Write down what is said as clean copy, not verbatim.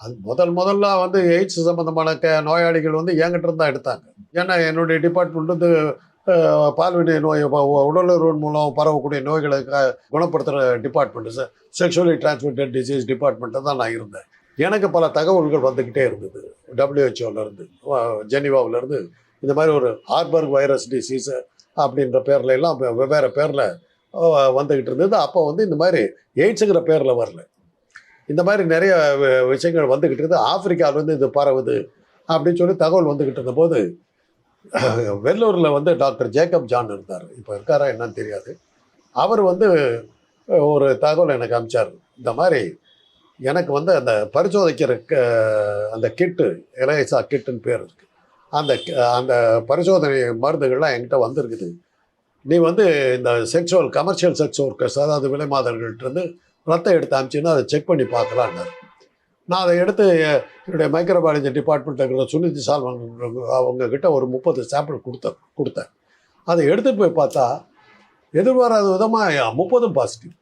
அது முதல்ல வந்து எய்ட்ஸ் சம்மந்தமான நோயாளிகள் வந்து என்கிட்ட இருந்தா எடுத்தாங்க. ஏன்னா என்னுடைய டிபார்ட்மெண்ட் வந்து பால்வினை நோய் உடலுறவின் மூலம் பரவக்கூடிய நோய்களை குணப்படுத்துகிற டிபார்ட்மெண்ட்டு, செக்ஷுவலி டிரான்ஸ்மிட்டட் டிசீஸ் டிபார்ட்மெண்ட்டில் தான் நான் இருந்தேன். எனக்கு பல தகவல்கள் வந்துக்கிட்டே இருந்தது. WHO-லேருந்து, ஜெனீவாவிலேருந்து இந்த மாதிரி ஒரு ஹார்பர்க் வைரஸ் டிசீஸு அப்படின்ற பேரில் எல்லாம் வெவ்வேறு பேரில் வந்துக்கிட்டு இருந்தது. அப்போ வந்து இந்த மாதிரி எய்ட்ஸுங்கிற பேரில் வரல. இந்த மாதிரி நிறைய விஷயங்கள் வந்துக்கிட்டு இருக்குது. ஆப்பிரிக்காவிலேருந்து இது பரவுது அப்படின்னு சொல்லி தகவல் வந்துக்கிட்டு இருந்தபோது, வெள்ளூரில் வந்து டாக்டர் ஜேக்கப் ஜான் இருந்தார். இப்போ இருக்காரா என்னன்னு தெரியாது. அவர் வந்து ஒரு தகவல் எனக்கு அனுப்பிச்சார். இந்த மாதிரி எனக்கு வந்து அந்த பரிசோதிக்கிற அந்த கிட்டு, எலைசா கிட்டுன்னு பேர் இருக்குது. அந்த அந்த பரிசோதனை மருந்துகள்லாம் என்கிட்ட வந்திருக்குது. நீ வந்து இந்த கமர்ஷியல் செக்ஸ் ஒர்க்கர்ஸ், அதாவது விலை மாதர்கள்ட்டருந்து ரத்தம் எடுத்து அனுப்பிச்சின்னா அதை செக் பண்ணி பார்க்கலான்னாரு. நான் அதை எடுத்து என்னுடைய மைக்ரோபாலஜி டிபார்ட்மெண்ட்டில் இருக்கிற சுனிதி சால்வன் அவங்கக்கிட்ட ஒரு 30 சாம்பிள் கொடுத்தேன். அதை எடுத்துகிட்டு போய் பார்த்தா எதிர்பாராத விதமாக 30 பாசிட்டிவ்.